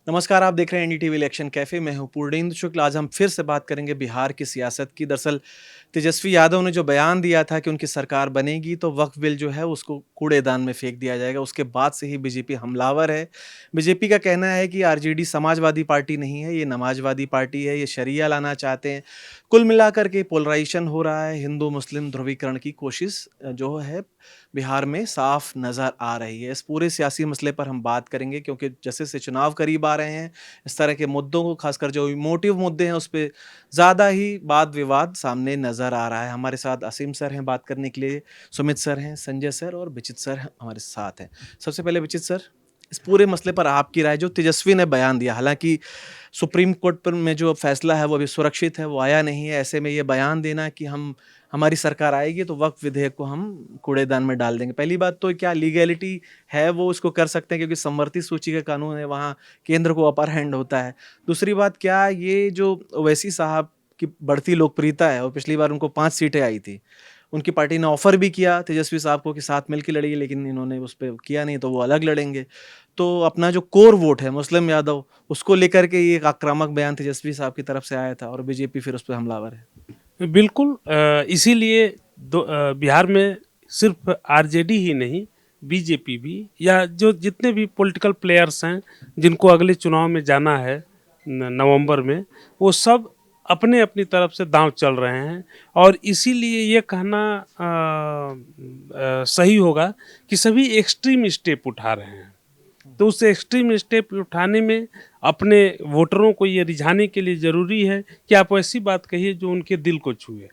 नमस्कार, आप देख रहे हैं एनडीटीवी इलेक्शन कैफे। मैं हूं पूर्णेंदु शुक्ल। आज हम फिर से बात करेंगे बिहार की सियासत की। दरअसल तेजस्वी यादव ने जो बयान दिया था कि उनकी सरकार बनेगी तो वक्फ बिल जो है उसको कूड़ेदान में फेंक दिया जाएगा, उसके बाद से ही बीजेपी हमलावर है। बीजेपी का कहना है कि आरजेडी समाजवादी पार्टी नहीं है, ये नमाजवादी पार्टी है, ये शरिया लाना चाहते हैं। कुल मिलाकर के पोलराइजेशन हो रहा है, हिंदू मुस्लिम ध्रुवीकरण की कोशिश जो है बिहार में साफ नज़र आ रही है। इस पूरे सियासी मसले पर हम बात करेंगे क्योंकि जैसे से चुनाव करीब आ रहे हैं, इस तरह के मुद्दों को, खासकर जो इमोटिव मुद्दे हैं उस पे ज़्यादा ही वाद-विवाद सामने नज़र आ रहा है। हमारे साथ असीम सर हैं बात करने के लिए, सुमित सर हैं, संजय सर और विचित सर हमारे साथ हैं। सबसे पहले विचित सर, इस पूरे मसले पर आपकी राय। जो तेजस्वी ने बयान दिया, हालाँकि सुप्रीम कोर्ट पर में जो फैसला है वो अभी सुरक्षित है, वो आया नहीं है। ऐसे में ये बयान देना कि हमारी सरकार आएगी तो वक्फ विधेयक को हम कूड़ेदान में डाल देंगे। पहली बात तो क्या लीगैलिटी है, वो उसको कर सकते हैं क्योंकि संवर्ती सूची का कानून है, वहाँ केंद्र को अपर हैंड होता है। दूसरी बात, क्या ये जो ओवैसी साहब की बढ़ती लोकप्रियता है और पिछली बार उनको 5 सीटें आई थी, उनकी पार्टी ने ऑफ़र भी किया तेजस्वी साहब को कि साथ मिल के लड़िए, लेकिन इन्होंने उस पे किया नहीं, तो वो अलग लड़ेंगे। तो अपना जो कोर वोट है मुस्लिम यादव, उसको लेकर के ये एक आक्रामक बयान तेजस्वी साहब की तरफ से आया था और बीजेपी फिर उस पे हमलावर है। बिल्कुल इसीलिए बिहार में सिर्फ आरजेडी ही नहीं, बीजेपी भी, या जो जितने भी पॉलिटिकल प्लेयर्स हैं जिनको अगले चुनाव में जाना है नवंबर में, वो सब अपने अपनी तरफ से दांव चल रहे हैं। और इसीलिए ये कहना सही होगा कि सभी एक्सट्रीम स्टेप उठा रहे हैं। तो उस एक्सट्रीम स्टेप उठाने में अपने वोटरों को ये रिझाने के लिए ज़रूरी है कि आप ऐसी बात कहिए जो उनके दिल को छुए।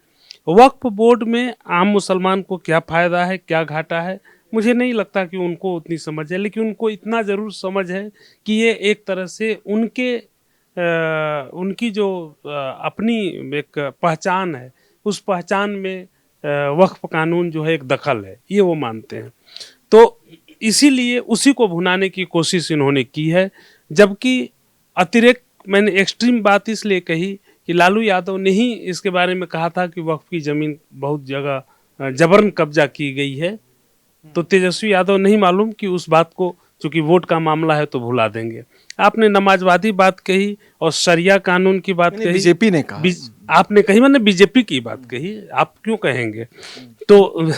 वक्फ बोर्ड में आम मुसलमान को क्या फ़ायदा है, क्या घाटा है, मुझे नहीं लगता कि उनको उतनी समझ है, लेकिन उनको इतना ज़रूर समझ है कि ये एक तरह से उनकी जो अपनी एक पहचान है, उस पहचान में वक्फ कानून जो है एक दखल है, ये वो मानते हैं। तो इसीलिए उसी को भुनाने की कोशिश इन्होंने की है। जबकि अतिरिक्त मैंने एक्सट्रीम बात इसलिए कही कि लालू यादव ने ही इसके बारे में कहा था कि वक्फ की ज़मीन बहुत जगह जबरन कब्जा की गई है। तो तेजस्वी यादव नहीं मालूम कि उस बात को, चूंकि वोट का मामला है, तो भुला देंगे। आपने नमाजवादी बात कही और शरिया कानून की बात कही, बीजेपी ने कहा, आपने कही, मैंने बीजेपी की बात कही, आप क्यों कहेंगे? तो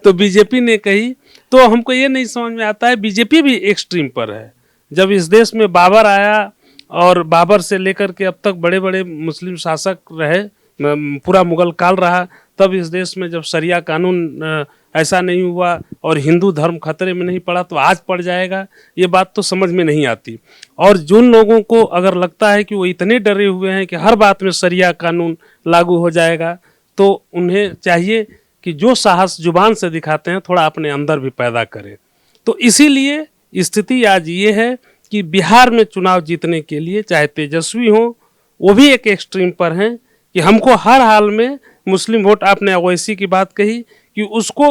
तो बीजेपी ने कही, तो हमको ये नहीं समझ में आता है, बीजेपी भी एक्सट्रीम पर है। जब इस देश में बाबर आया और बाबर से लेकर के अब तक बड़े बड़े मुस्लिम शासक रहे, पूरा मुगल काल रहा, तब इस देश में जब शरिया कानून ऐसा नहीं हुआ और हिंदू धर्म खतरे में नहीं पड़ा, तो आज पड़ जाएगा, ये बात तो समझ में नहीं आती। और जिन लोगों को अगर लगता है कि वो इतने डरे हुए हैं कि हर बात में शरिया कानून लागू हो जाएगा, तो उन्हें चाहिए कि जो साहस जुबान से दिखाते हैं थोड़ा अपने अंदर भी पैदा करें। तो इसीलिए स्थिति आज ये है कि बिहार में चुनाव जीतने के लिए चाहे तेजस्वी हो, वो भी एक एक्सट्रीम पर हैं कि हमको हर हाल में मुस्लिम वोट, आपने ओवैसी की बात कही कि उसको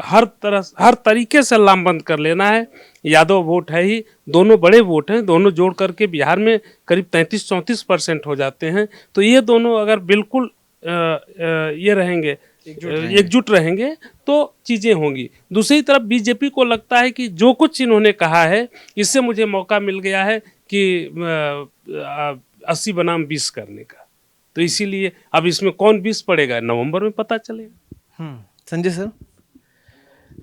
हर तरीके से लामबंद कर लेना है। यादव वोट है ही, दोनों बड़े वोट हैं, दोनों जोड़ करके बिहार में करीब 33-34% हो जाते हैं। तो ये दोनों अगर बिल्कुल ये रहेंगे, एकजुट रहेंगे, तो चीज़ें होंगी। दूसरी तरफ बीजेपी को लगता है कि जो कुछ इन्होंने कहा है, इससे मुझे मौका मिल गया है कि 80 बनाम 20 करने का। तो इसीलिए अब इसमें कौन 20 पड़ेगा, नवंबर में पता चलेगा। संजय सर,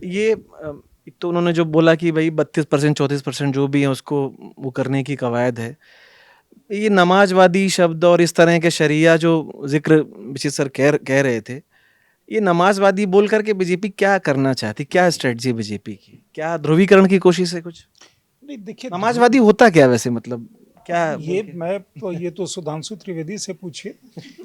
ये एक तो उन्होंने जो बोला कि भाई 32% 34% जो भी है उसको वो करने की कवायद है, ये नमाजवादी शब्द और इस तरह के शरिया जो जिक्र विचित सर कह रहे थे, ये नमाजवादी बोल करके बीजेपी क्या करना चाहती, क्या स्ट्रेटजी बीजेपी की, क्या ध्रुवीकरण की कोशिश है कुछ? नहीं, देखिए, नमाजवादी होता क्या वैसे, मतलब क्या ये तो सुधांशु त्रिवेदी से पूछिए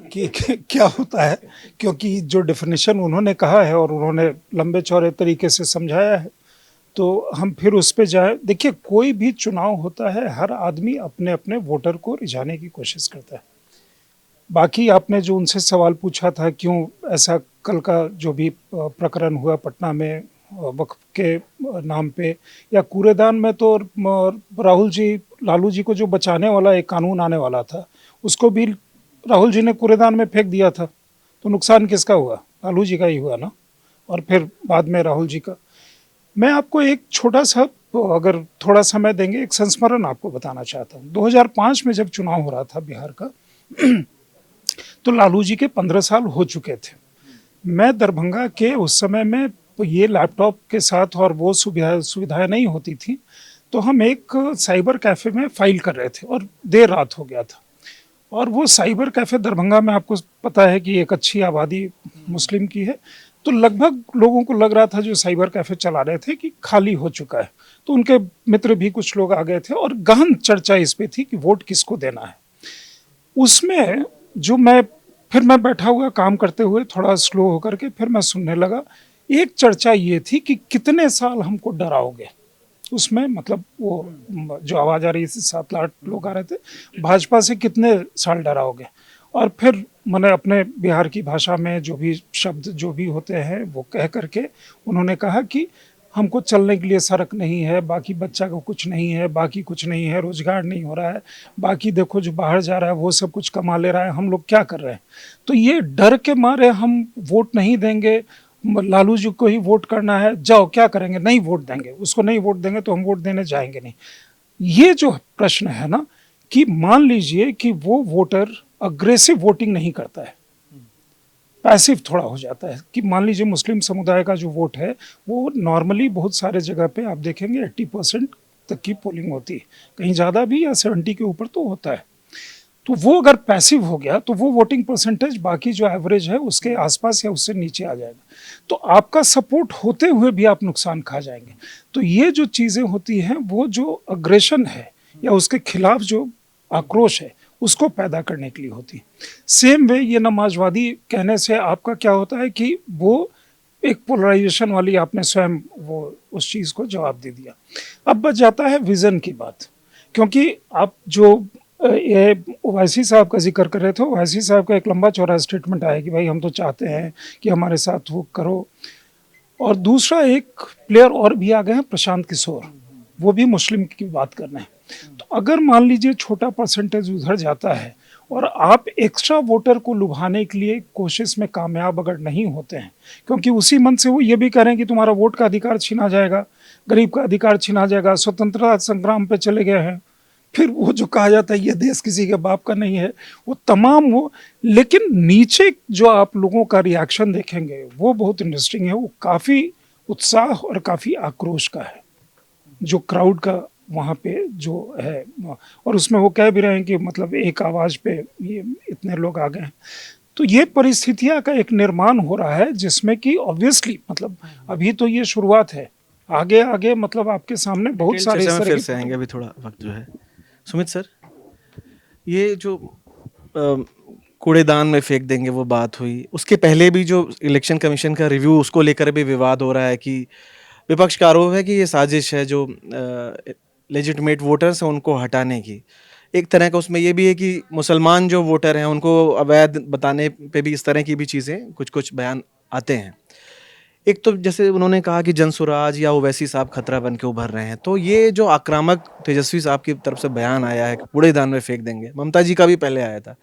कि क्या होता है, क्योंकि जो डेफिनेशन उन्होंने कहा है और उन्होंने लंबे चौड़े तरीके से समझाया है, तो हम फिर उस पे जाए। देखिए, कोई भी चुनाव होता है, हर आदमी अपने अपने वोटर को रिझाने की कोशिश करता है। बाकी आपने जो उनसे सवाल पूछा था, क्यों ऐसा कल का जो भी प्रकरण हुआ पटना में वक्फ के नाम पे या कूड़ेदान में, तो राहुल जी, लालू जी को जो बचाने वाला एक कानून आने वाला था, उसको भी राहुल जी ने कूड़ेदान में फेंक दिया था। तो नुकसान किसका हुआ? लालू जी का ही हुआ ना, और फिर बाद में राहुल जी का। मैं आपको एक छोटा सा तो अगर थोड़ा समय देंगे, एक संस्मरण आपको बताना चाहता हूँ। 2005 में जब चुनाव हो रहा था बिहार का, तो लालू जी के 15 साल हो चुके थे। मैं दरभंगा के उस समय में ये लैपटॉप के साथ और वो सुविधाएं नहीं होती थी, तो हम एक साइबर कैफ़े में फाइल कर रहे थे और देर रात हो गया था। और वो साइबर कैफ़े दरभंगा में आपको पता है कि एक अच्छी आबादी मुस्लिम की है, तो लगभग लोगों को लग रहा था जो साइबर कैफ़े चला रहे थे कि खाली हो चुका है। तो उनके मित्र भी कुछ लोग आ गए थे और गहन चर्चा इस पे थी कि वोट किसको देना है। उसमें जो फिर मैं बैठा हुआ काम करते हुए थोड़ा स्लो होकर के फिर मैं सुनने लगा। एक चर्चा ये थी कि कितने साल हमको डराओगे। उसमें मतलब वो जो आवाज़ आ रही थी, 7-8 लोग आ रहे थे, भाजपा से कितने साल डराओगे। और फिर मैंने अपने बिहार की भाषा में जो भी शब्द जो भी होते हैं वो कह करके उन्होंने कहा कि हमको चलने के लिए सड़क नहीं है, बाकी बच्चा को कुछ नहीं है, बाकी कुछ नहीं है, रोजगार नहीं हो रहा है, बाकी देखो जो बाहर जा रहा है वो सब कुछ कमा ले रहा है, हम लोग क्या कर रहे हैं। तो ये डर के मारे हम वोट नहीं देंगे, लालू जी को ही वोट करना है, जाओ क्या करेंगे, नहीं वोट देंगे, उसको नहीं वोट देंगे तो हम वोट देने जाएंगे नहीं। ये जो प्रश्न है ना, कि मान लीजिए कि वो वोटर अग्रेसिव वोटिंग नहीं करता है, पैसिव थोड़ा हो जाता है। कि मान लीजिए मुस्लिम समुदाय का जो वोट है वो नॉर्मली बहुत सारे जगह पे आप देखेंगे 80% तक की पोलिंग होती है, कहीं ज़्यादा भी या 70 के ऊपर तो होता है। तो वो अगर पैसिव हो गया तो वो वोटिंग परसेंटेज बाकी जो एवरेज है उसके आसपास या उससे नीचे आ जाएगा, तो आपका सपोर्ट होते हुए भी आप नुकसान खा जाएंगे। तो ये जो चीज़ें होती हैं वो जो अग्रेशन है या उसके खिलाफ जो आक्रोश है उसको पैदा करने के लिए होती है। सेम वे ये नमाजवादी कहने से आपका क्या होता है कि वो एक पोलराइजेशन वाली आपने स्वयं वो उस चीज़ को जवाब दे दिया। अब बच जाता है विज़न की बात, क्योंकि आप जो ये ओवैसी साहब का जिक्र कर रहे थे, ओवैसी साहब का एक लंबा चौड़ा स्टेटमेंट आया कि भाई हम तो चाहते हैं कि हमारे साथ वो करो। और दूसरा एक प्लेयर और भी आ गए हैं, प्रशांत किशोर, वो भी मुस्लिम की बात कर रहे हैं। तो अगर मान लीजिए छोटा परसेंटेज उधर जाता है और आप एक्स्ट्रा वोटर को लुभाने के लिए कोशिश में कामयाब अगर नहीं होते हैं, क्योंकि उसी मन से वो ये भी कह रहे हैं कि तुम्हारा वोट का अधिकार छीना जाएगा, गरीब का अधिकार छीना जाएगा, स्वतंत्रता संग्राम पे चले गए हैं, फिर वो जो कहा जाता है ये देश किसी के बाप का नहीं है, वो तमाम वो। लेकिन नीचे जो आप लोगों का रिएक्शन देखेंगे वो बहुत इंटरेस्टिंग है, वो काफ़ी उत्साह और काफ़ी आक्रोश का है जो क्राउड का वहाँ पे जो है। और उसमें वो कह भी रहे हैं कि मतलब एक आवाज़ पे ये इतने लोग आ गए हैं। तो ये परिस्थितियाँ का एक निर्माण हो रहा है जिसमें कि ऑब्वियसली मतलब अभी तो ये शुरुआत है, आगे आगे मतलब आपके सामने बहुत सारे इस तरह फिर से आएंगे, अभी थोड़ा वक्त जो है। सुमित सर, ये जो कूड़ेदान में फेंक देंगे वो बात हुई, उसके पहले भी जो इलेक्शन कमीशन का रिव्यू उसको लेकर भी विवाद हो रहा है कि विपक्ष का आरोप है कि ये साजिश है जो लेजिटिमेट वोटर्स हैं उनको हटाने की। एक तरह का उसमें ये भी है कि मुसलमान जो वोटर हैं उनको अवैध बताने पे भी इस तरह की भी चीज़ें कुछ कुछ बयान आते हैं। एक तो जैसे उन्होंने कहा कि जनसुराज या ओवैसी साहब खतरा बन के उभर रहे हैं, तो ये जो आक्रामक तेजस्वी साहब की तरफ से बयान आया है कि कूड़ेदान में फेंक देंगे, ममता जी का भी पहले आया था,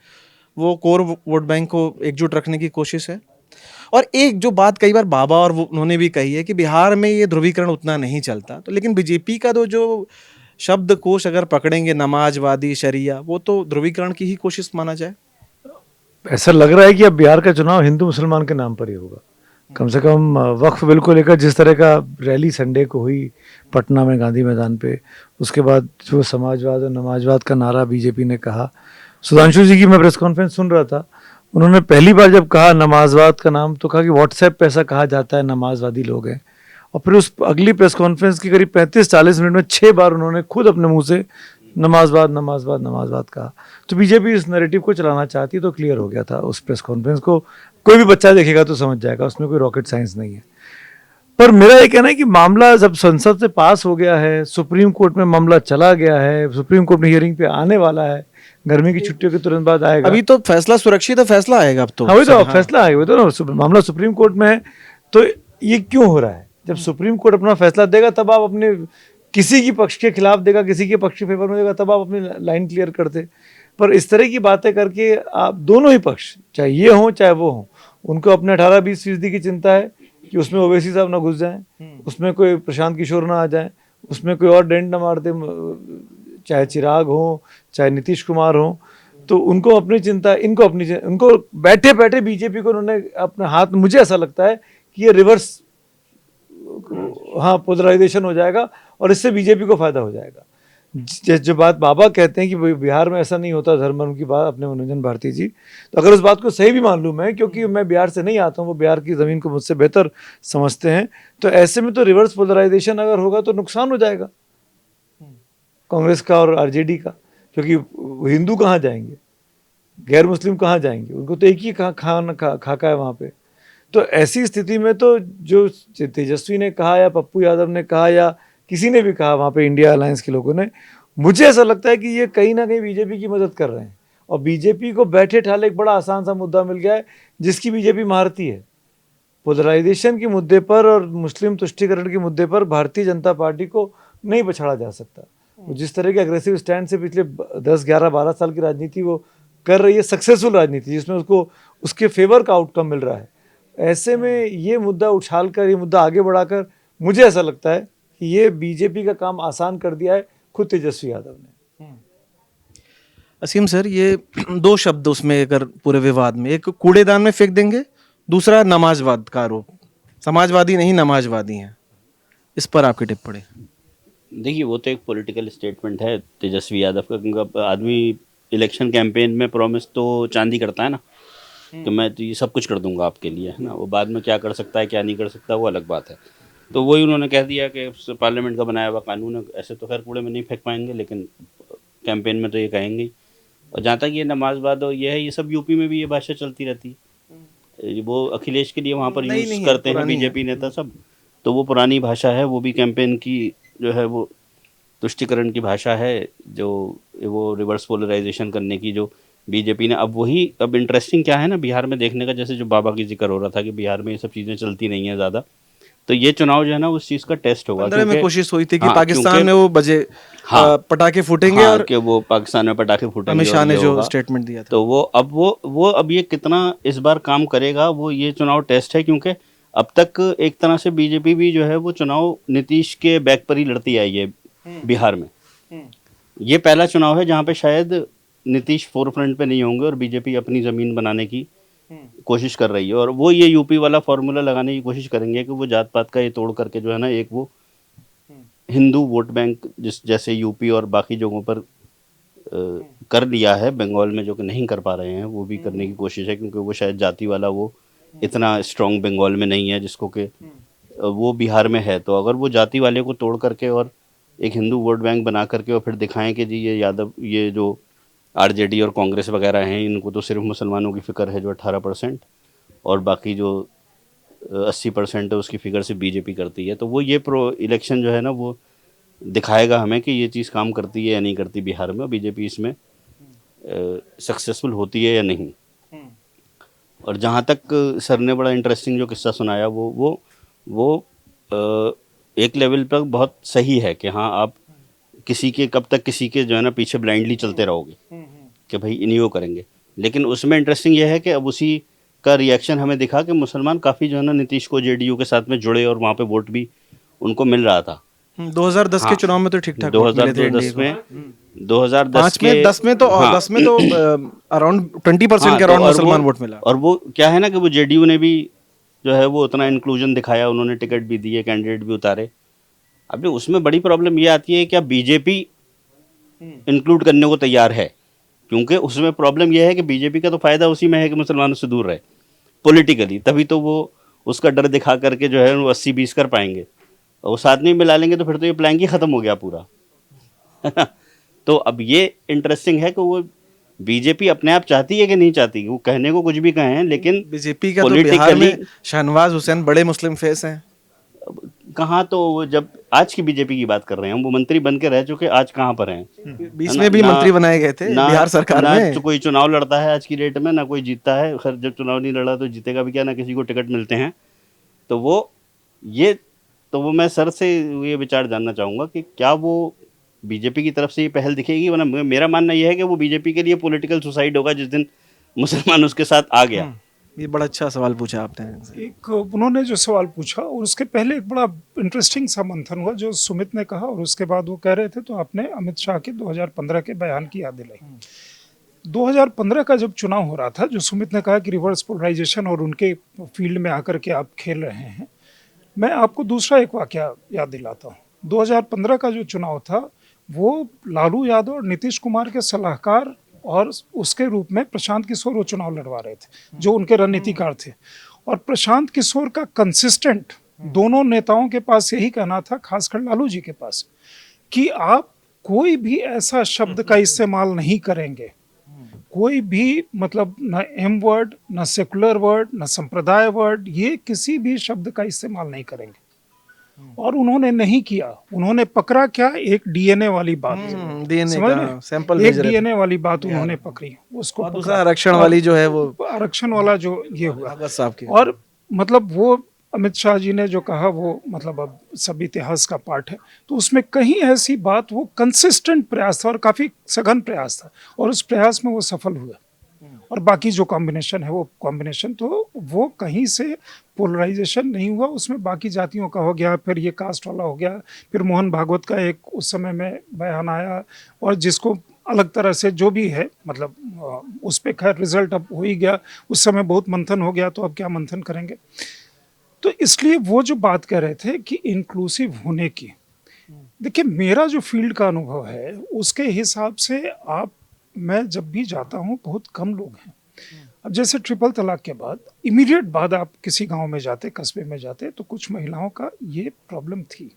वो कोर वोट बैंक को एकजुट रखने की कोशिश है। और एक जो बात कई बार बाबा और उन्होंने भी कही है कि बिहार में ये ध्रुवीकरण उतना नहीं चलता, तो लेकिन बीजेपी का तो जो शब्दकोश अगर पकड़ेंगे नमाजवादी शरिया, वो तो ध्रुवीकरण की ही कोशिश माना जाए। ऐसा लग रहा है कि अब बिहार का चुनाव हिंदू मुसलमान के नाम पर ही होगा। कम से कम वक्फ बिल को लेकर जिस तरह का रैली संडे को हुई पटना में गांधी मैदान पे, उसके बाद जो समाजवाद और नमाजवाद का नारा बीजेपी ने कहा। सुधांशु जी की मैं प्रेस कॉन्फ्रेंस सुन रहा था, उन्होंने पहली बार जब कहा नमाजवाद का नाम तो कहा कि व्हाट्सएप पे ऐसा कहा जाता है नमाजवादी लोग हैं, और फिर उस अगली प्रेस कॉन्फ्रेंस की करीब 35-40 मिनट में 6 बार उन्होंने खुद अपने मुंह से नमाजवाद नमाजवाद नमाजवाद कहा। तो बीजेपी इस नैरेटिव को चलाना चाहती तो क्लियर हो गया था। उस प्रेस कॉन्फ्रेंस को कोई भी बच्चा देखेगा तो समझ जाएगा, उसमें कोई रॉकेट साइंस नहीं है। पर मेरा ये कहना है कि मामला जब संसद से पास हो गया है, सुप्रीम कोर्ट में मामला चला गया है, सुप्रीम कोर्ट में हियरिंग पे आने वाला है, गर्मी की छुट्टियों के तुरंत बाद आएगा। अभी तो फैसला सुरक्षित है, फैसला आएगा अब तो। हाँ, वही तो फैसला आएगा, वही तो ना, मामला सुप्रीम कोर्ट में है। तो ये क्यों हो रहा है? जब सुप्रीम कोर्ट अपना फैसला देगा तब आप अपने किसी की पक्ष के खिलाफ देगा, किसी के पक्ष के फेवर में देगा, तब आप अपनी लाइन क्लियर करते। पर इस तरह की बातें करके आप दोनों ही पक्ष, चाहे ये हों चाहे वो हों, उनको अपने 18-20% की चिंता है कि उसमें ओवैसी साहब ना घुस जाएं, उसमें कोई प्रशांत किशोर ना आ जाए, उसमें कोई और डेंट न मार दे, चाहे चिराग हो चाहे नीतीश कुमार हो, तो उनको अपनी चिंता, इनको अपनी उनको बैठे बैठे बीजेपी को उन्होंने अपने हाथ, मुझे ऐसा लगता है कि ये रिवर्स, हाँ, पोलराइजेशन हो जाएगा और इससे बीजेपी को फायदा हो जाएगा। जो बात बाबा कहते हैं कि बिहार में ऐसा नहीं होता धर्म की बात, अपने मनोरंजन भारती जी, तो अगर उस बात को सही भी मान लूँ मैं, क्योंकि मैं बिहार से नहीं आता हूँ, वो बिहार की ज़मीन को मुझसे बेहतर समझते हैं, तो ऐसे में तो रिवर्स पोलराइजेशन अगर होगा तो नुकसान हो जाएगा कांग्रेस का और आरजेडी का, क्योंकि हिंदू कहाँ जाएंगे, गैर मुस्लिम कहाँ जाएंगे, उनको तो एक ही खाका है वहाँ पे। तो ऐसी स्थिति में तो जो तेजस्वी ने कहा या पप्पू यादव ने कहा या किसी ने भी कहा वहाँ पे इंडिया अलायंस के लोगों ने, मुझे ऐसा लगता है कि ये कहीं ना कहीं बीजेपी की मदद कर रहे हैं, और बीजेपी को बैठे ठाले एक बड़ा आसान सा मुद्दा मिल गया है जिसकी बीजेपी महारती है। पोलराइजेशन के मुद्दे पर और मुस्लिम तुष्टीकरण के मुद्दे पर भारतीय जनता पार्टी को नहीं पछाड़ा जा सकता। वो जिस तरह के अग्रेसिव स्टैंड से पिछले 10, 11, 12 साल की राजनीति वो कर रही है, सक्सेसफुल राजनीति जिसमें उसको उसके फेवर का आउटकम मिल रहा है, ऐसे में ये मुद्दा उछाल कर, ये मुद्दा आगे बढ़ाकर, मुझे ऐसा लगता है कि ये बीजेपी का काम आसान कर दिया है खुद तेजस्वी यादव ने। असीम सर, ये दो शब्द उसमें अगर पूरे विवाद में, एक कूड़ेदान में फेंक देंगे, दूसरा नमाजवाद का आरोप, समाजवादी नहीं नमाजवादी हैं, इस पर आपकी टिप्पणी? देखिए, वो तो एक पॉलिटिकल स्टेटमेंट है तेजस्वी यादव का, क्योंकि आदमी इलेक्शन कैंपेन में प्रॉमिस तो चांदी करता है ना, कि मैं तो ये सब कुछ कर दूंगा आपके लिए, है ना। वो बाद में क्या कर सकता है क्या नहीं कर सकता वो अलग बात है। तो वही उन्होंने कह दिया कि पार्लियामेंट का बनाया हुआ कानून है, ऐसे तो खैर कूड़े में नहीं फेंक पाएंगे, लेकिन कैंपेन में तो ये कहेंगे ही। और जहाँ तक ये नमाजवाद और ये है, ये सब यूपी में भी ये भाषा चलती रहती है। वो अखिलेश के लिए वहाँ पर यूज़ करते हैं बीजेपी नेता सब, तो वो पुरानी भाषा है, वो भी कैंपेन की जो है वो तुष्टीकरण की भाषा है, जो वो रिवर्स पोलराइजेशन करने की जो बीजेपी ने, अब इंटरेस्टिंग क्या है ना बिहार में देखने का, जैसे जो बाबा की जिक्र हो रहा था कि बिहार में ये सब चीज़ें चलती नहीं है ज़्यादा, तो ये चुनाव जो है ना उस चीज़ का टेस्ट होगा। 15 में कोशिश हुई थी कि हाँ, पाकिस्तान में वो बजे पटाखे फूटेंगे, हाँ, और कि वो पाकिस्तान में पटाखे फूटेंगे, अमित शाह ने जो होगा। स्टेटमेंट दिया था, तो वो अब ये कितना इस बार काम करेगा, वो ये चुनाव टेस्ट है, क्योंकि अब तक एक तरह से बीजेपी भी जो है वो चुनाव नीतीश के बैक पर ही लड़ती आई है बिहार में। ये पहला चुनाव है जहाँ पे शायद नीतीश फोरफ्रंट पे नहीं होंगे और बीजेपी अपनी ज़मीन बनाने की कोशिश कर रही है, और वो ये यूपी वाला फॉर्मूला लगाने की कोशिश करेंगे कि वो जात पात का ये तोड़ करके जो है ना एक वो हिंदू वोट बैंक जैसे यूपी और बाकी जगहों पर कर लिया है, बंगाल में जो कि नहीं कर पा रहे हैं, वो भी करने की कोशिश है, क्योंकि वो शायद जाति वाला वो इतना स्ट्रॉन्ग बंगाल में नहीं है जिसको कि वो बिहार में है। तो अगर वो जाति वाले को तोड़ करके और एक हिंदू वोट बैंक बना करके और फिर दिखाएं कि जी ये यादव, ये जो आरजेडी और कांग्रेस वगैरह हैं, इनको तो सिर्फ मुसलमानों की फ़िक्र है जो 18%, और बाकी जो 80% है उसकी फ़िक्र से बीजेपी करती है, तो वो ये प्रो इलेक्शन जो है ना वो दिखाएगा हमें कि ये चीज़ काम करती है या नहीं करती बिहार में, बीजेपी इसमें सक्सेसफुल होती है या नहीं। और जहाँ तक सर ने बड़ा इंटरेस्टिंग जो किस्सा सुनाया, वो एक लेवल पर बहुत सही है कि हाँ, आप किसी के कब तक किसी के जो है ना पीछे ब्लाइंडली चलते रहोगे कि भाई इन्हीं वो करेंगे। लेकिन उसमें इंटरेस्टिंग ये है कि अब उसी का रिएक्शन हमें दिखा कि मुसलमान काफ़ी जो है ना नीतीश को जेडीयू के साथ में जुड़े और वहाँ पे वोट भी उनको मिल रहा था। 2010 के चुनाव में तो ठीक ठाक 2010 में 2010 में 10 में तो अराउंड 20% के अराउंड मुसलमान वोट मिला। और वो क्या है ना कि वो जेडीयू ने भी जो है वो उतना इंक्लूजन दिखाया, उन्होंने टिकट भी दिए, कैंडिडेट भी उतारे। अभी उसमें बड़ी प्रॉब्लम ये आती है कि बीजेपी इंक्लूड करने को तैयार है, क्योंकि उसमें प्रॉब्लम यह है कि बीजेपी का तो फायदा उसी में है कि मुसलमानों से दूर रहे पॉलिटिकली, तभी तो वो उसका डर दिखा करके जो है वो 80-20 कर पाएंगे, और वो साथ में मिला लेंगे तो फिर तो ये प्लान ही खत्म हो गया पूरा। तो अब ये इंटरेस्टिंग है कि वो बीजेपी अपने आप चाहती है कि नहीं चाहती, वो कहने को कुछ भी कहें, लेकिन बीजेपी का तो बिहार में शहनवाज हुसैन बड़े मुस्लिम फेस हैं। कहाँ, तो जब आज की बीजेपी की बात कर रहे हैं, वो मंत्री बन के रह चुके, आज कहाँ पर हैं? 20 में भी मंत्री बनाए गए थे बिहार सरकार में। तो कोई चुनाव लड़ता है आज की डेट में, ना कोई जीतता है। खैर जब चुनाव नहीं लड़ा तो जीतेगा भी क्या, ना किसी को टिकट मिलते हैं। तो वो मैं सर से ये विचार जानना चाहूँगा कि क्या वो बीजेपी की तरफ से ये पहल दिखेगी, वरना मेरा मानना यह है कि वो बीजेपी के लिए पॉलिटिकल सुसाइड होगा जिस दिन मुसलमान उसके साथ आ गया। ये बड़ा अच्छा सवाल पूछा आपने। एक उन्होंने जो सवाल पूछा और उसके पहले एक बड़ा इंटरेस्टिंग सा मंथन हुआ जो सुमित ने कहा और उसके बाद वो कह रहे थे, तो आपने अमित शाह के 2015 के बयान की याद दिलाई। 2015 का जब चुनाव हो रहा था, जो सुमित ने कहा कि रिवर्स पोलराइजेशन और उनके फील्ड में आकर के आप खेल रहे हैं, मैं आपको दूसरा एक वाकया याद दिलाता हूँ। 2015 का जो चुनाव था वो लालू यादव और नीतीश कुमार के सलाहकार और उसके रूप में प्रशांत किशोर वो चुनाव लड़वा रहे थे, जो उनके रणनीतिकार थे। और प्रशांत किशोर का कंसिस्टेंट दोनों नेताओं के पास यही कहना था, खासकर लालू जी के पास, कि आप कोई भी ऐसा शब्द का इस्तेमाल नहीं करेंगे, कोई भी मतलब न एम वर्ड, न सेकुलर वर्ड, न संप्रदाय वर्ड, ये किसी भी शब्द का इस्तेमाल नहीं करेंगे। और उन्होंने नहीं किया। उन्होंने पकड़ा क्या, एक डीएनए वाली बात, डीएनए समझ का रहे? सैंपल एक भेज रहे थे। डीएनए वाली बात उन्होंने पकड़ी, उसको और पकड़ा। दूसरा आरक्षण वाली जो है वो आरक्षण वाला जो ये हुआ, भगत साहब की। और मतलब वो अमित शाह जी ने जो कहा वो मतलब अब सब इतिहास का पार्ट है। तो उसमें कहीं ऐसी बात, वो कंसिस्टेंट प्रयास था और काफी सघन प्रयास था, और उस प्रयास में वो सफल हुए। और बाकी जो कॉम्बिनेशन है वो कॉम्बिनेशन, तो वो कहीं से पोलराइजेशन नहीं हुआ, उसमें बाकी जातियों का हो गया, फिर ये कास्ट वाला हो गया, फिर मोहन भागवत का एक उस समय में बयान आया, और जिसको अलग तरह से जो भी है मतलब उस पर खैर रिजल्ट अब हो ही गया। उस समय बहुत मंथन हो गया, तो अब क्या मंथन करेंगे। तो इसलिए वो जो बात कह रहे थे कि इंक्लूसिव होने की, देखिए मेरा जो फील्ड का अनुभव है उसके हिसाब से मैं जब भी जाता हूँ बहुत कम लोग हैं। अब जैसे ट्रिपल तलाक के बाद इमीडिएट बाद आप किसी गांव में जाते, कस्बे में जाते, तो कुछ महिलाओं का ये प्रॉब्लम थी,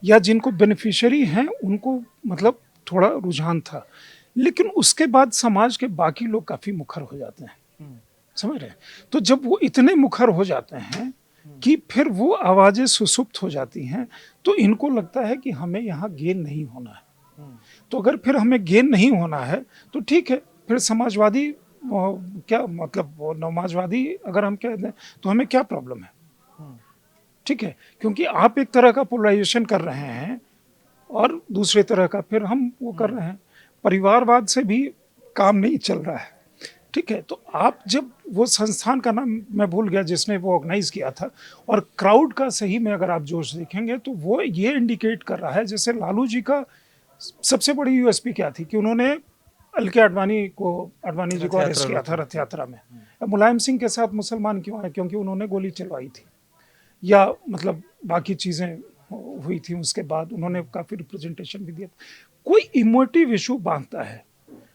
या जिनको बेनिफिशियरी हैं उनको मतलब थोड़ा रुझान था। लेकिन उसके बाद समाज के बाकी लोग काफ़ी मुखर हो जाते हैं, समझ रहे हैं। तो जब वो इतने मुखर हो जाते हैं कि फिर वो आवाज़ें सुसुप्त हो जाती हैं, तो इनको लगता है कि हमें यहाँ गेन नहीं होना है। तो अगर फिर हमें गेन नहीं होना है तो ठीक है, फिर समाजवादी क्या मतलब वो नमाजवादी अगर हम कह दें तो हमें क्या प्रॉब्लम है, ठीक है। क्योंकि आप एक तरह का पोलराइजेशन कर रहे हैं और दूसरे तरह का फिर हम वो कर रहे हैं। परिवारवाद से भी काम नहीं चल रहा है, ठीक है। तो आप जब वो संस्थान का नाम मैं भूल गया जिसने वो ऑर्गेनाइज किया था, और क्राउड का सही में अगर आप जोश देखेंगे तो वो ये इंडिकेट कर रहा है, जैसे लालू जी का सबसे बड़ी यूएसपी क्या थी कि उन्होंने एल.के. आडवाणी जी को अरेस्ट किया था रथ यात्रा में। अब मुलायम सिंह के साथ मुसलमान क्यों आए, क्योंकि उन्होंने गोली चलवाई थी, या मतलब बाकी चीज़ें हुई थी। उसके बाद उन्होंने काफ़ी रिप्रेजेंटेशन भी दिया। कोई इमोटिव इशू बांधता है,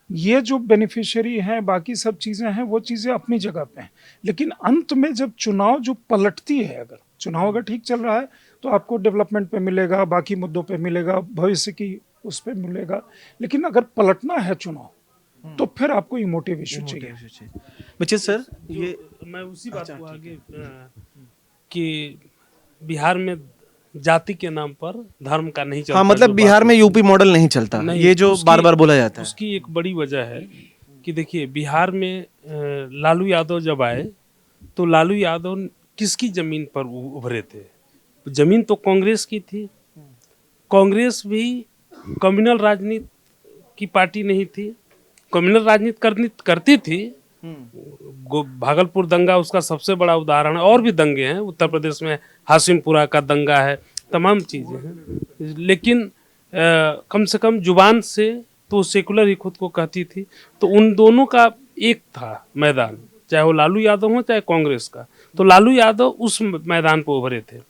ये जो बेनिफिशियरी हैं, बाकी सब चीज़ें हैं, वो चीज़ें अपनी जगह पे हैं। लेकिन अंत में जब चुनाव जो पलटती है, अगर चुनाव अगर ठीक चल रहा है तो आपको डेवलपमेंट पे मिलेगा, बाकी मुद्दों पे मिलेगा, भविष्य की उस पे मिलेगा। लेकिन अगर पलटना है चुनाव तो फिर आपको इमोटिव इशू चाहिए। बचित सर, ये मैं उसी बात को आगे कि बिहार में जाति के नाम पर धर्म का नहीं चलता। हाँ, मतलब बिहार में यूपी मॉडल नहीं चलता, नहीं, ये जो बार बार बोला जाता है। उसकी एक बड़ी वजह है कि देखिए बिहार में लालू यादव जब आए तो लालू यादव किसकी जमीन पर उभरे थे? जमीन तो कांग्रेस की थी। कांग्रेस भी कम्युनल राजनीति की पार्टी नहीं थी, कम्युनल राजनीति करती थी। भागलपुर दंगा उसका सबसे बड़ा उदाहरण है, और भी दंगे हैं। उत्तर प्रदेश में हाशिमपुरा का दंगा है, तमाम चीज़ें हैं। लेकिन कम से कम जुबान से तो सेकुलर ही खुद को कहती थी। तो उन दोनों का एक था मैदान, चाहे वो लालू यादव हो चाहे कांग्रेस का। तो लालू यादव उस मैदान पर उभरे थे।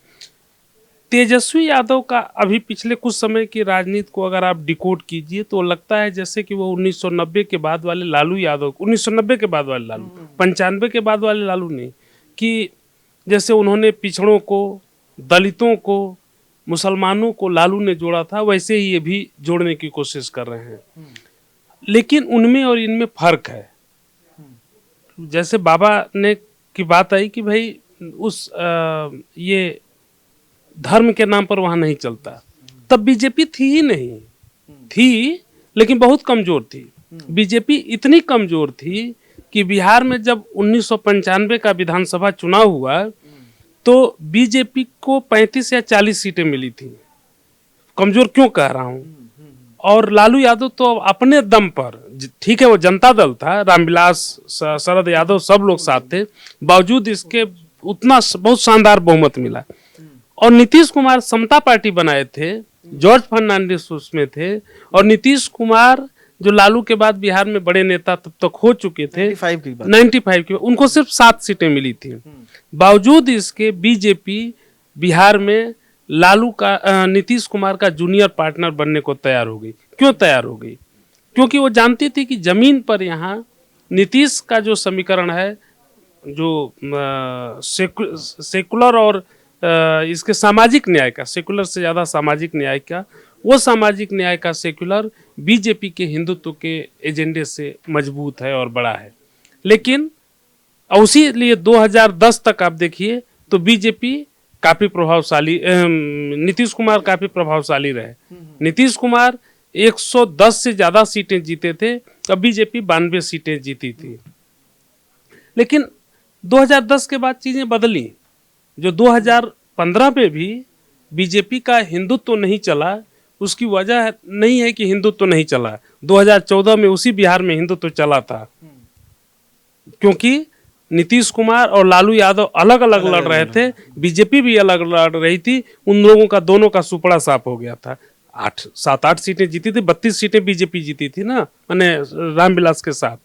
तेजस्वी यादव का अभी पिछले कुछ समय की राजनीति को अगर आप डिकोड कीजिए तो लगता है जैसे कि वो 1990 के बाद वाले लालू यादव, 1990 के बाद वाले लालू, 95 के बाद वाले लालू नहीं, कि जैसे उन्होंने पिछड़ों को, दलितों को, मुसलमानों को लालू ने जोड़ा था, वैसे ही ये भी जोड़ने की कोशिश कर रहे हैं। लेकिन उनमें और इनमें फर्क है। जैसे बाबा ने की बात आई कि भाई उस ये धर्म के नाम पर वहां नहीं चलता। तब बीजेपी थी ही नहीं, थी लेकिन बहुत कमजोर थी। बीजेपी इतनी कमजोर थी कि बिहार में जब 1995 का विधानसभा चुनाव हुआ तो बीजेपी को 35 या 40 सीटें मिली थी। कमजोर क्यों कह रहा हूं और लालू यादव तो अपने दम पर, ठीक है वो जनता दल था, रामविलास शरद यादव सब लोग साथ थे, बावजूद इसके उतना बहुत शानदार बहुमत मिला। और नीतीश कुमार समता पार्टी बनाए थे, जॉर्ज फर्नांडिस उसमें थे, और नीतीश कुमार जो लालू के बाद बिहार में बड़े नेता तब तक हो चुके थे 95 की, उनको सिर्फ 7 सीटें मिली थी। बावजूद इसके बीजेपी बिहार में लालू का नीतीश कुमार का जूनियर पार्टनर बनने को तैयार हो गई। क्यों तैयार हो गई? क्योंकि वो जानती थी कि जमीन पर यहाँ नीतीश का जो समीकरण है, जो सेकुलर और इसके सामाजिक न्याय का, सेकुलर से ज़्यादा सामाजिक न्याय का, वो सामाजिक न्याय का सेकुलर बीजेपी के हिंदुत्व के एजेंडे से मजबूत है और बड़ा है। लेकिन उसी लिए 2010 तक आप देखिए तो बीजेपी काफ़ी प्रभावशाली, नीतीश कुमार काफ़ी प्रभावशाली रहे। नीतीश कुमार 110 से ज़्यादा सीटें जीते थे, अब बीजेपी 92 सीटें जीती थी। लेकिन 2010 के बाद चीज़ें बदली। जो 2015 में भी बीजेपी का हिंदुत्व नहीं चला, उसकी वजह नहीं है कि हिंदुत्व नहीं चला, 2014 में उसी बिहार में हिंदुत्व चला था, क्योंकि नीतीश कुमार और लालू यादव अलग अलग लड़ रहे थे, बीजेपी भी अलग लड़ रही थी, उन लोगों का दोनों का सुपड़ा साफ हो गया था। 7-8 सीटें जीती थी, 32 सीटें बीजेपी जीती थी ना, मैंने रामविलास के साथ।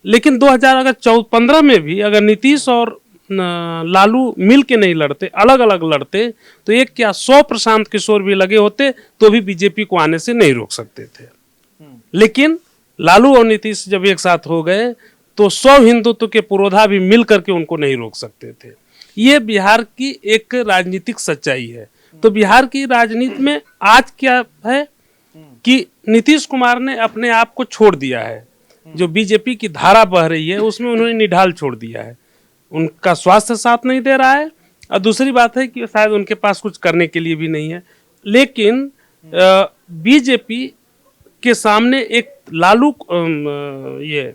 लेकिन 2015 में भी अगर नीतीश और लालू मिल के नहीं लड़ते, अलग अलग लड़ते, तो एक क्या 100 प्रशांत किशोर भी लगे होते तो भी बीजेपी को आने से नहीं रोक सकते थे। लेकिन लालू और नीतीश जब एक साथ हो गए तो 100 हिंदुत्व के पुरोधा भी मिल करके उनको नहीं रोक सकते थे। ये बिहार की एक राजनीतिक सच्चाई है। तो बिहार की राजनीति में आज क्या है कि नीतीश कुमार ने अपने आप को छोड़ दिया है। जो बीजेपी की धारा बह रही है उसमें उन्होंने निढाल छोड़ दिया है। उनका स्वास्थ्य साथ नहीं दे रहा है, और दूसरी बात है कि शायद उनके पास कुछ करने के लिए भी नहीं है। लेकिन बीजेपी के सामने एक लालू, ये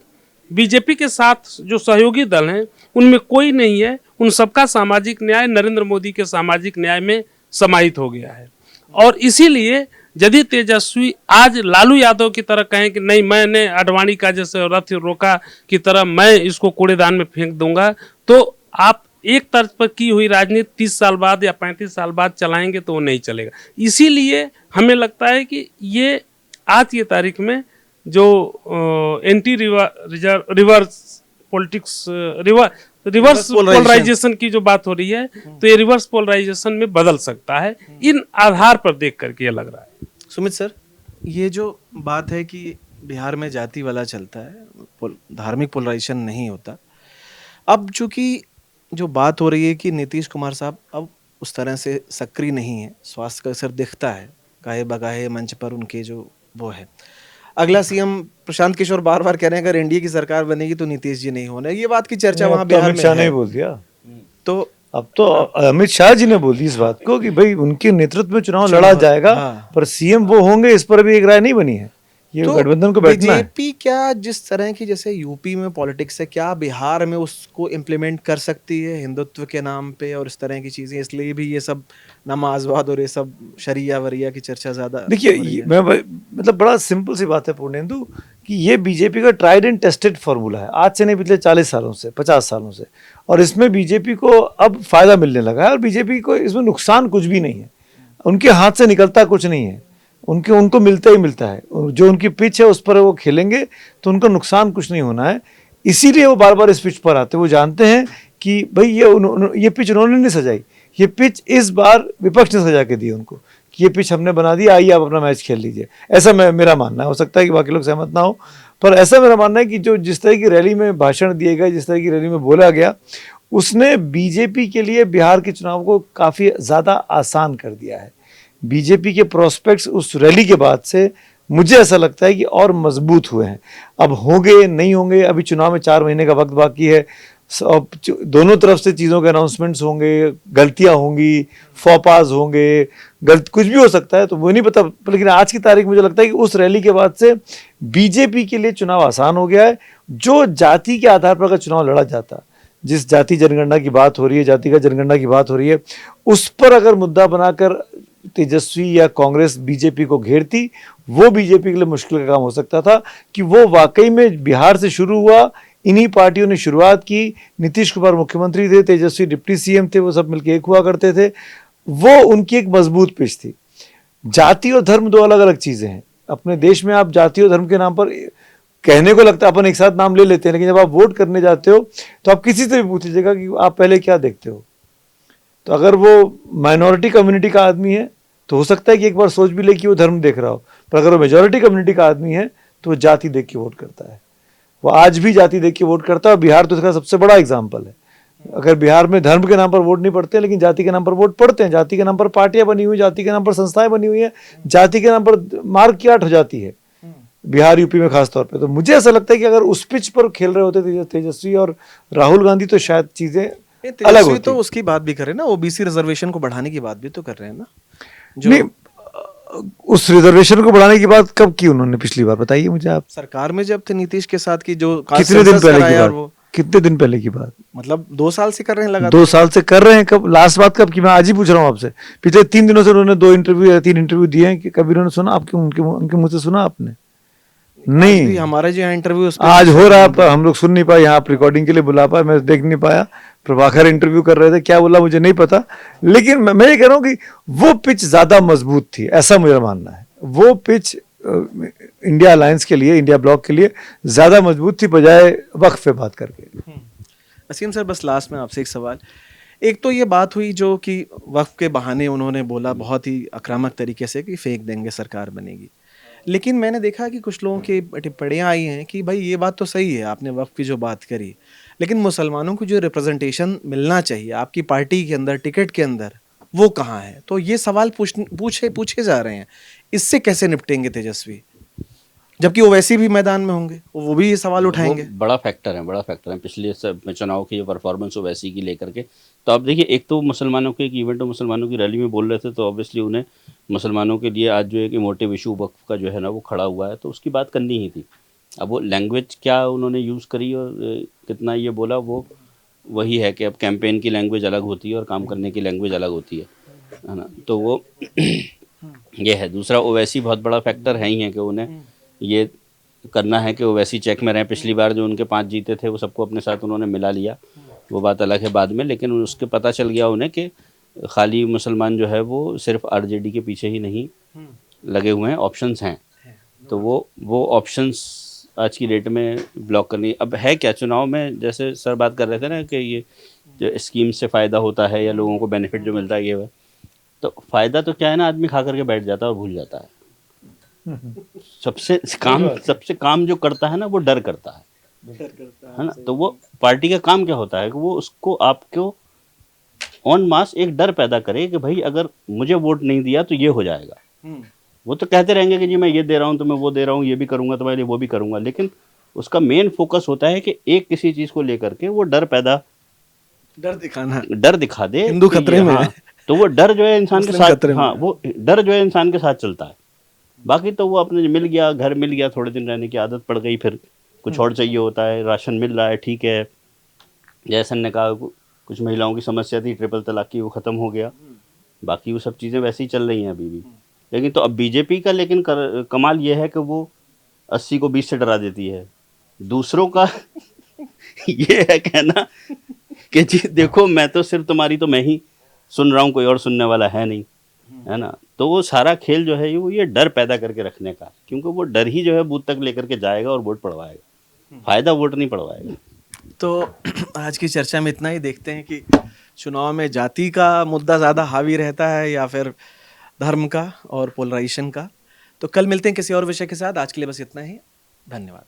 बीजेपी के साथ जो सहयोगी दल हैं उनमें कोई नहीं है, उन सबका सामाजिक न्याय नरेंद्र मोदी के सामाजिक न्याय में समाहित हो गया है। और इसीलिए यदि तेजस्वी आज लालू यादव की तरह कहें कि नहीं, मैंने आडवाणी का जैसे रथ रोका की तरह मैं इसको कूड़ेदान में फेंक दूंगा, तो आप एक तर्ज पर की हुई राजनीति 30 साल बाद या 35 साल बाद चलाएंगे तो वो नहीं चलेगा। इसीलिए हमें लगता है कि ये आज की तारीख में जो anti reverse politics, reverse polarisation की जो बात हो रही है, तो ये रिवर्स पोलराइजेशन में बदल सकता है। इन आधार पर देख करके ये लग रहा है। सुमित सर, ये जो बात है कि बिहार में जाति वाला चलता है, धार्मिक पोलराइजेशन नहीं होता, अब चूंकि जो बात हो रही है कि नीतीश कुमार साहब अब उस तरह से सक्रिय नहीं है, स्वास्थ्य का असर दिखता है, गाहे बगाहे मंच पर उनके जो वो है। अगला सीएम प्रशांत किशोर बार बार कह रहे हैं अगर एनडीए की सरकार बनेगी तो नीतीश जी नहीं होने, ये बात की चर्चा वहां बिहार में अमित शाह है। ने बोल दिया, तो अब तो अमित शाह जी ने बोल दी इस बात को कि भाई उनके नेतृत्व में चुनाव लड़ा जाएगा, पर सीएम वो होंगे, इस पर भी एक राय नहीं बनी है। ये तो गठबंधन को बैठना है। बीजेपी क्या जिस तरह की जैसे यूपी में पॉलिटिक्स है, क्या बिहार में उसको इम्प्लीमेंट कर सकती है हिंदुत्व के नाम पे और इस तरह की चीजें? इसलिए भी ये सब नमाजवाद और ये सब शरिया वरिया की चर्चा ज्यादा। देखिए, मैं मतलब बड़ा सिंपल सी बात है पूर्णेंदु, कि ये बीजेपी का ट्राइड एंड टेस्टेड फॉर्मूला है, आज से नहीं पिछले 40 सालों से, 50 सालों से, और इसमें बीजेपी को अब फायदा मिलने लगा है और बीजेपी को इसमें नुकसान कुछ भी नहीं है, उनके हाथ से निकलता कुछ नहीं है, उनको मिलता ही मिलता है। जो उनकी पिच है उस पर वो खेलेंगे तो उनको नुकसान कुछ नहीं होना है। इसीलिए वो बार बार इस पिच पर आते, वो जानते हैं कि भाई ये पिच उन्होंने नहीं सजाई, ये पिच इस बार विपक्ष ने सजा के दी उनको कि ये पिच हमने बना दी, आइए आप अपना मैच खेल लीजिए। ऐसा मेरा मानना है, हो सकता है कि बाकी लोग सहमत ना हो, पर ऐसा मेरा मानना है कि जो जिस तरह की रैली में भाषण दिए गए, जिस तरह की रैली में बोला गया, उसने बीजेपी के लिए बिहार के चुनाव को काफ़ी ज़्यादा आसान कर दिया है। बीजेपी के प्रोस्पेक्ट्स उस रैली के बाद से मुझे ऐसा लगता है कि और मजबूत हुए हैं। अब होंगे नहीं होंगे, अभी चुनाव में 4 महीने का वक्त बाकी है, अब दोनों तरफ से चीज़ों के अनाउंसमेंट्स होंगे, गलतियां होंगी, फॉपाज होंगे, कुछ भी हो सकता है, तो वो नहीं पता। लेकिन आज की तारीख मुझे लगता है कि उस रैली के बाद से बीजेपी के लिए चुनाव आसान हो गया है। जो जाति के आधार पर अगर चुनाव लड़ा जाता, जिस जाति जनगणना की बात हो रही है, जातिगत जनगणना की बात हो रही है, उस पर अगर मुद्दा बनाकर तेजस्वी या कांग्रेस बीजेपी को घेरती, वो बीजेपी के लिए मुश्किल का काम हो सकता था कि वो वाकई में बिहार से शुरू हुआ, इन्हीं पार्टियों ने शुरुआत की, नीतीश कुमार मुख्यमंत्री थे, तेजस्वी डिप्टी सीएम थे, वो सब मिलकर एक हुआ करते थे, वो उनकी एक मजबूत पिच थी। जाति और धर्म दो अलग अलग चीजें हैं। अपने देश में आप जाति और धर्म के नाम पर कहने को लगता है अपन एक साथ नाम ले लेते हैं, लेकिन जब आप वोट करने जाते हो तो आप किसी से भी पूछ लीजिएगा कि आप पहले क्या देखते हो। तो अगर वो माइनॉरिटी कम्युनिटी का आदमी है तो हो सकता है कि एक बार सोच भी ले कि वो धर्म देख रहा हो, पर अगर वो मेजॉरिटी कम्युनिटी का आदमी है तो वो जाति देख के वोट करता है। वो आज भी जाति देख के वोट करता है, और बिहार तो इसका सबसे बड़ा एग्जाम्पल है। अगर बिहार में धर्म के नाम पर वोट नहीं पड़ते, लेकिन जाति के नाम पर वोट पड़ते हैं, जाति के नाम पर पार्टियां बनी हुई, जाति के नाम पर संस्थाएं बनी हुई हैं, जाति के नाम पर मार्क की आट हो जाती है बिहार यूपी में खास तौर पे। तो मुझे ऐसा लगता है कि अगर उस पिच पर खेल रहे होते तेजस्वी और राहुल गांधी तो शायद चीजें अलग तेजस्वी होती। तो उसकी बात भी कर रहे हैं ना, ओबीसी रिजर्वेशन को बढ़ाने की बात भी तो कर रहे हैं ना। नहीं, उस रिजर्वेशन को बढ़ाने की बात कब की उन्होंने, पिछली बार बताइए मुझे आप। सरकार में जब थे नीतीश के साथ की, जो कितने दिन सेंसस पहले की कराया और बात, वो कितने दिन पहले की बात? मतलब 2 साल से कर रहे हैं लगातार। 2 साल से कर रहे हैं। कब लास्ट बात कब की, मैं आज ही पूछ रहा हूँ आपसे। पिछले 3 दिनों से उन्होंने 2 इंटरव्यू या 3 इंटरव्यू दिए हैं कि कभी उन्होंने सुना आपके उनके मुंह से सुना आपने? नहीं, हमारा जो इंटरव्यू आज हो रहा है, पर हम लोग सुन नहीं पाए, यहाँ रिकॉर्डिंग के लिए बुला पाए, मैं देख नहीं पाया। प्रभाकर इंटरव्यू कर रहे थे, क्या बोला मुझे नहीं पता, लेकिन मैं ये कह रहा हूँ कि वो पिच ज्यादा मजबूत थी, ऐसा मुझे मानना है। वो पिच इंडिया अलायंस के लिए, इंडिया ब्लॉक के लिए ज्यादा मजबूत थी, बजाय वक्फ पे बात करके। असीम सर, बस लास्ट में आपसे एक सवाल। एक तो ये बात हुई जो कि वक्फ के बहाने उन्होंने बोला बहुत ही आक्रामक तरीके से कि फेंक देंगे, सरकार बनेगी। लेकिन मैंने देखा कि कुछ लोगों की टिप्पणियाँ आई हैं कि भाई ये बात तो सही है, आपने वक्फ की जो बात करी, लेकिन मुसलमानों को जो रिप्रेजेंटेशन मिलना चाहिए आपकी पार्टी के अंदर, टिकट के अंदर, वो कहाँ है? तो ये सवाल पूछे जा रहे हैं। इससे कैसे निपटेंगे तेजस्वी, जबकि ओवैसी भी मैदान में होंगे, वो भी ये सवाल उठाएंगे? बड़ा फैक्टर है पिछले चुनाव की जो परफॉर्मेंस ओवैसी की लेकर के। तो आप देखिए, एक तो मुसलमानों के एक इवेंट और मुसलमानों की रैली में बोल रहे थे, तो ऑब्वियसली उन्हें मुसलमानों के लिए आज जो एक इमोटिव इशू वक्फ का जो है ना वो खड़ा हुआ है, तो उसकी बात करनी ही थी। अब वो लैंग्वेज क्या उन्होंने यूज़ करी और कितना ये बोला, वो वही है कि अब कैंपेन की लैंग्वेज अलग होती है और काम करने की लैंग्वेज अलग होती है ना। तो वो ये है। दूसरा, ओवैसी बहुत बड़ा फैक्टर है ही है कि उन्हें ये करना है कि ओवैसी चेक में रहें। पिछली बार जो उनके 5 जीते थे वो सबको अपने साथ उन्होंने मिला लिया, वो बात अलग है बाद में, लेकिन उसके पता चल गया उन्हें कि खाली मुसलमान जो है वो सिर्फ आरजेडी के पीछे ही नहीं लगे हुए हैं, ऑप्शंस हैं। तो वो ऑप्शंस आज की डेट में ब्लॉक करनी। अब है क्या चुनाव में, जैसे सर बात कर रहे थे ना कि ये जो स्कीम से फ़ायदा होता है या लोगों को बेनिफिट जो मिलता है ये, तो फ़ायदा तो क्या है ना, आदमी खा करके बैठ जाता है और भूल जाता है। सबसे काम जो करता है ना वो डर करता है ना। तो वो पार्टी का काम क्या होता है कि वो उसको आपको ऑन मास एक डर पैदा करे कि भाई अगर मुझे वोट नहीं दिया तो ये हो जाएगा। वो तो कहते रहेंगे कि जी मैं ये दे रहा हूँ तो मैं वो दे रहा हूँ, ये भी करूंगा तुम्हारे लिए वो भी करूंगा, लेकिन उसका मेन फोकस होता है कि एक किसी चीज को लेकर के वो डर दिखा दे, हिंदू खतरे में है। तो वो डर जो है इंसान के साथ, खतरे में। हाँ वो डर जो है इंसान के साथ चलता है। बाकी तो वो अपने मिल गया, घर मिल गया, थोड़े दिन रहने की आदत पड़ गई, फिर कुछ और चाहिए होता है, राशन मिल रहा है, ठीक है। जैसन ने कहा कुछ महिलाओं की समस्या थी ट्रिपल तलाक की, वो ख़त्म हो गया। बाकी वो सब चीज़ें वैसे ही चल रही हैं अभी भी। लेकिन तो अब बीजेपी का लेकिन कमाल ये है कि वो 80 को 20 से डरा देती है। दूसरों का ये है कहना कि जी देखो मैं तो सिर्फ तुम्हारी तो मैं ही सुन रहा हूँ, कोई और सुनने वाला है नहीं, है ना। तो वो सारा खेल जो है वो ये डर पैदा करके रखने का, क्योंकि वो डर ही जो है बूथ तक लेकर के जाएगा और वोट पड़वाएगा, फायदा वोट नहीं पड़वाएगा। तो आज की चर्चा में इतना ही। देखते हैं कि चुनाव में जाति का मुद्दा ज़्यादा हावी रहता है या फिर धर्म का और पोलराइजेशन का। तो कल मिलते हैं किसी और विषय के साथ। आज के लिए बस इतना ही। धन्यवाद।